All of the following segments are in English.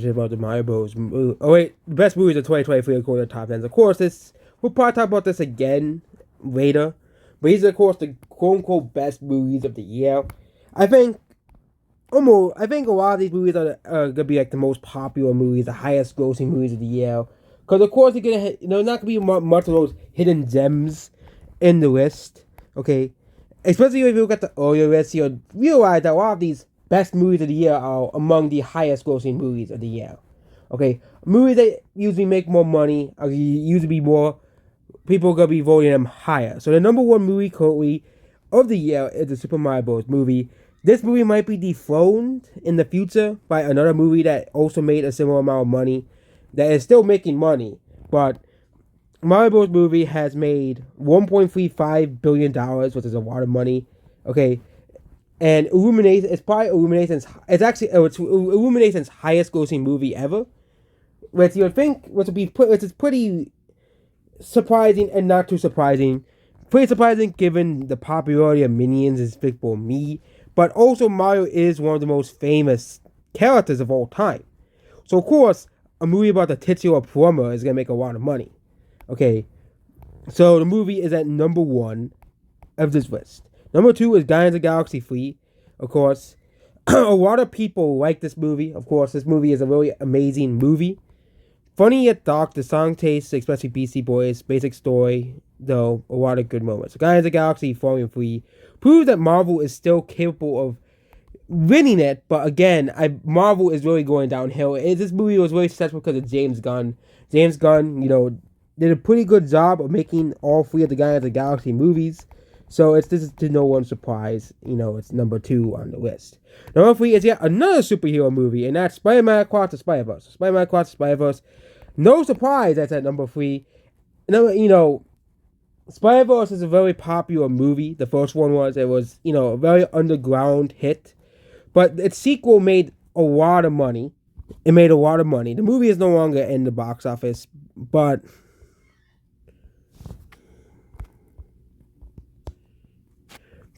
About the Mario Bros. Oh wait, the best movies of 2023 according to top tens. Of course, we'll probably talk about this again later, but these are of course the quote unquote best movies of the year. I think I think a lot of these movies are gonna be like the most popular movies, the highest grossing movies of the year. Because of course there's not gonna be much of those hidden gems in the list. Okay, especially if you look at the earlier list, you'll realize that a lot of these best movies of the year are among the highest grossing movies of the year. Okay, movies that usually make more money are usually be more people are gonna be voting them higher. So the number one movie currently of the year is the Super Mario Bros. Movie. This movie might be dethroned in the future by another movie that also made a similar amount of money, that is still making money, but Mario Bros. Movie has made $1.35 billion, which is a lot of money. Okay, and Illumination, it's probably it's Illumination's highest grossing movie ever, which you would think which is pretty surprising and not too surprising. Pretty surprising given the popularity of Minions and Despicable Me, but also Mario is one of the most famous characters of all time. So of course, a movie about the titular plumber is gonna make a lot of money. Okay, so the movie is at number one of this list. Number two is Guardians of the Galaxy 3. Of course, a lot of people like this movie. Of course, this movie is a really amazing movie. Funny yet dark, the song taste, especially Beastie Boys, basic story, though, a lot of good moments. Guardians of the Galaxy Volume 3 proves that Marvel is still capable of winning it, but again, Marvel is really going downhill. This movie was really successful because of James Gunn. James Gunn, did a pretty good job of making all three of the Guardians of the Galaxy movies. So this is to no one's surprise, it's number two on the list. Number three is yet another superhero movie, and that's Spider-Man Across the Spider-Verse. Spider-Man Across the Spider-Verse, no surprise that's at number three. Spider-Verse is a very popular movie. The first one was, it was, a very underground hit. But its sequel made a lot of money. It made a lot of money. The movie is no longer in the box office, but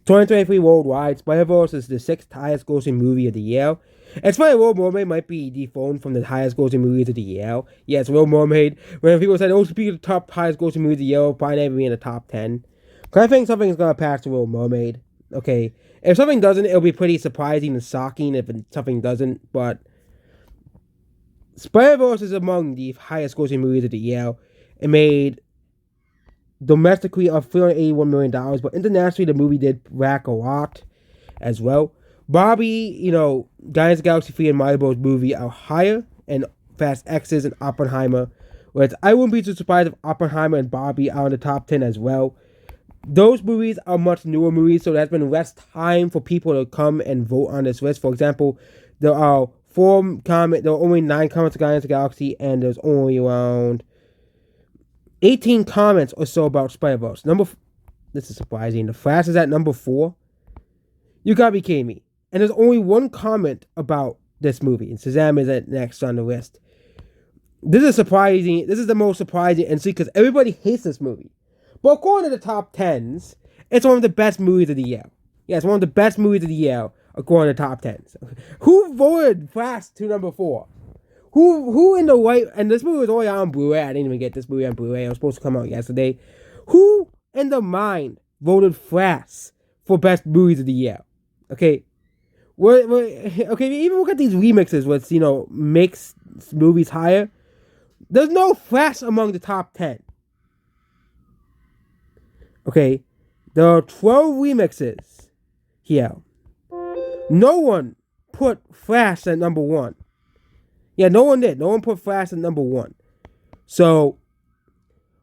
2023 worldwide, Spider-Verse is the sixth highest grossing movie of the year. And Little Mermaid might be dethroned from the highest grossing movies of the year. Yes, Little Mermaid, when people said, speak of the top highest grossing movies of the year, probably never be in the top 10. Because I think something's going to pass to Little Mermaid. Okay, if something doesn't, it'll be pretty surprising and shocking if something doesn't, but Spider-Verse is among the highest grossing movies of the year. It made domestically of $381 million, but internationally the movie did rack a lot as well. Barbie, Guardians of the Galaxy 3 and Mario Bros. Movie are higher, and Fast X's and Oppenheimer. Whereas I wouldn't be too surprised if Oppenheimer and Barbie are in the top 10 as well. Those movies are much newer movies, so there's been less time for people to come and vote on this list. For example, there are only 9 comments of Guardians of the Galaxy, and there's only around 18 comments or so about Spider-Verse. This is surprising. The Flash is at number 4. You gotta be kidding me. And there's only one comment about this movie, and Shazam is at next on the list. This is surprising. This is the most surprising entry because everybody hates this movie. But according to the top 10s, it's one of the best movies of the year. Yeah, it's one of the best movies of the year according to the top 10s. Who voted Flash to number 4? Who in the white... And this movie was only on Blu-ray. I didn't even get this movie on Blu-ray. It was supposed to come out yesterday. Who in the mind voted Flash for best movies of the year? Okay. Okay, even look at these remixes, which, makes movies higher. There's no Flash among the top 10. Okay. There are 12 remixes here. No one put Flash at number 1. Yeah, no one did. No one put Flash at number 1. So,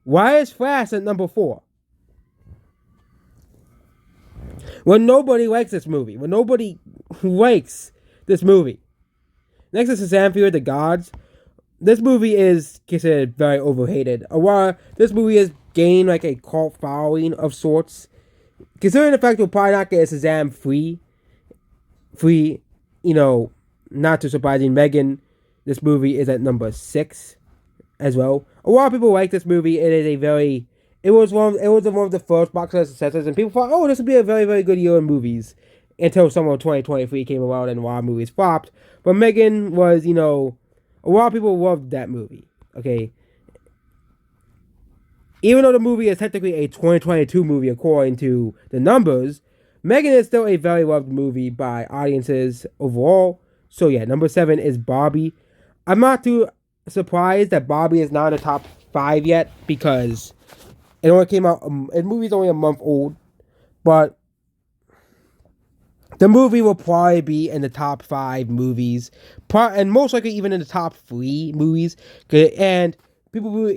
why is Flash at number 4? When nobody likes this movie. When nobody likes this movie. Next is Shazam! Fury of the Gods. This movie is considered very overhated. This movie has gained like a cult following of sorts. Considering the fact we'll probably not get a Shazam free, not too surprising. Megan, this movie is at number 6 as well. A lot of people like this movie. It was one of the first box office successes, and people thought, this would be a very, very good year in movies. Until summer of 2023 came around and a lot of movies flopped. But Megan was, a lot of people loved that movie. Okay, even though the movie is technically a 2022 movie according to the numbers, Megan is still a very loved movie by audiences overall. So yeah, number 7 is Barbie. I'm not too surprised that Barbie is not in the top 5 yet because it only came out. The movie's only a month old, but the movie will probably be in the top 5 movies, and most likely even in the top 3 movies. And people will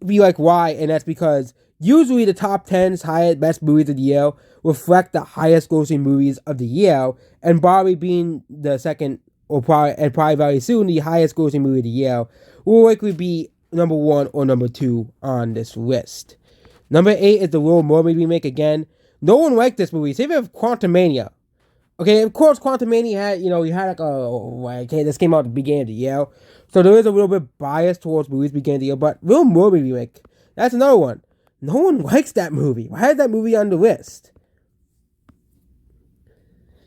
be like, why? And that's because usually the top 10's highest best movies of the year reflect the highest grossing movies of the year, and Barbie being the second, or probably very soon the highest grossing movie of the year, will likely be number 1 or number 2 on this list. Number 8 is the Little Mermaid remake again. No one liked this movie, save it for Quantumania. Okay, of course, Quantumania had, you had this came out at the beginning of the year. So there is a little bit bias towards movies beginning of the year, but Little Mermaid remake, that's another one. No one likes that movie. Why is that movie on the list?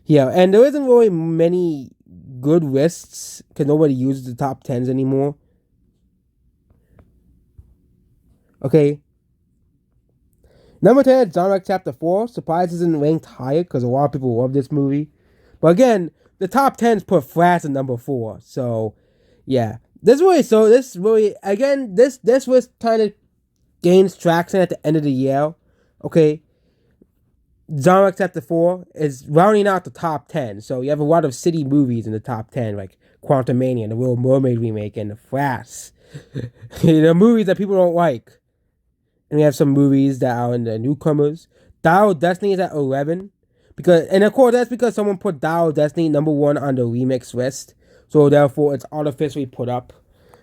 Yeah, and there isn't really many good lists because nobody uses the top 10s anymore. Okay. Number 10 is John Wick Chapter 4. Surprise isn't ranked higher because a lot of people love this movie. But again, the top 10s put Flash in number 4. So, yeah. This list kind of gains traction at the end of the year. Okay. John Wick Chapter 4 is rounding out the top 10. So you have a lot of city movies in the top 10, like Quantumania, the Little Mermaid remake, and the Flash. The movies that people don't like. And we have some movies that are in the newcomers. Dial of Destiny is at 11. And of course, that's because someone put Dial of Destiny number 1 on the remix list. So therefore, it's artificially put up.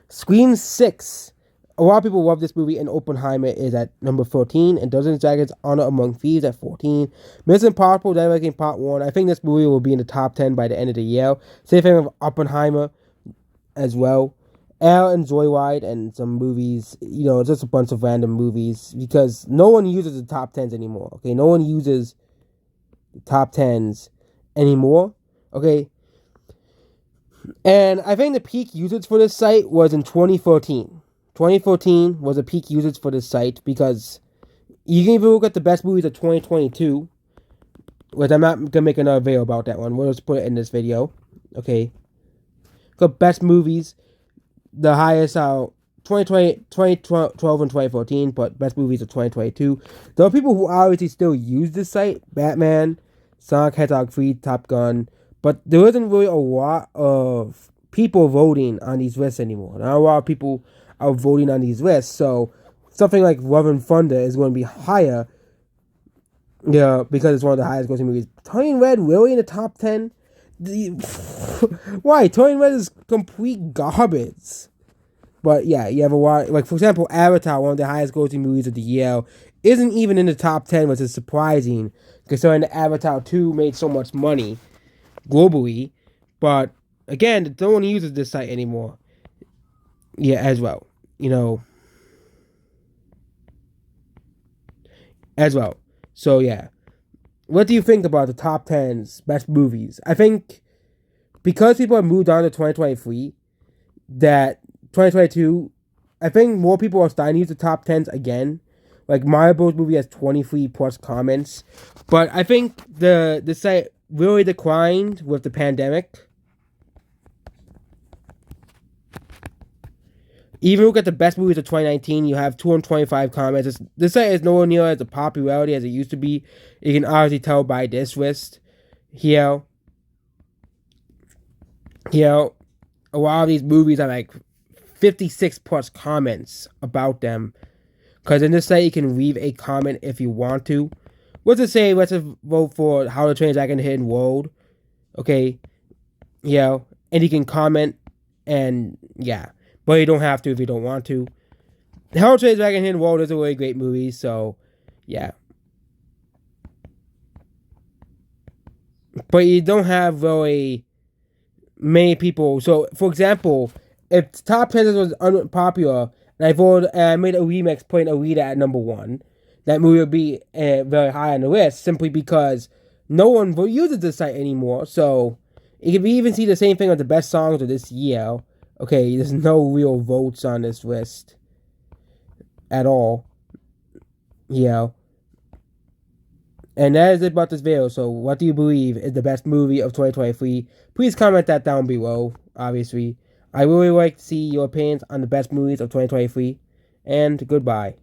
Scream 6. A lot of people love this movie, and Oppenheimer is at number 13. And Dungeons & Dragons Honor Among Thieves at 14. Mission Impossible Dead Reckoning Part 1. I think this movie will be in the top 10 by the end of the year. Same thing with Oppenheimer as well. Elle and Joyride and some movies, just a bunch of random movies because no one uses the top 10s anymore, okay? No one uses the top 10s anymore, okay? And I think the peak usage for this site was in 2014. 2014 was a peak usage for this site because you can even look at the best movies of 2022, which I'm not going to make another video about that one. We'll just put it in this video, okay? The best movies. The highest are 2012 and 2014, but best movies of 2022. There are people who obviously still use this site. Batman, Sonic Hedgehog 3, Top Gun. But there isn't really a lot of people voting on these lists anymore. Not a lot of people are voting on these lists. So something like Love and Thunder is going to be higher. Yeah, because it's one of the highest grossing movies. Turning Red really in the top 10? Why? Turning Red is complete garbage. But yeah, you have a lot. Like, for example, Avatar, one of the highest grossing movies of the year, isn't even in the top 10, which is surprising, considering that Avatar 2 made so much money globally. But again, no one uses this site anymore. Yeah, as well. As well. So yeah. What do you think about the top 10's best movies? I think because people have moved on to 2023, that 2022, I think more people are starting to use the top 10s again. Like, Mario Bros. Movie has 23 plus comments. But I think the site really declined with the pandemic. Even look at the best movies of 2019, you have 225 comments. This site is nowhere near as a popularity as it used to be. You can obviously tell by this list here. A lot of these movies are like 56 plus comments about them. Because in this site, you can leave a comment if you want to. Let's vote for How to Train Your Dragon Hidden World. Okay. And you can comment, and yeah. But you don't have to if you don't want to. How to Train Your Dragon Hidden World is a really great movie, so yeah. But you don't have really many people. So, for example, if top 10 was unpopular, and I made a remix putting Alita at number 1, that movie would be very high on the list, simply because no one uses this site anymore. So you can even see the same thing with the best songs of this year. Okay, there's no real votes on this list at all. Yeah. And that is it about this video. So, what do you believe is the best movie of 2023? Please comment that down below, obviously. I really like to see your opinions on the best movies of 2023. And goodbye.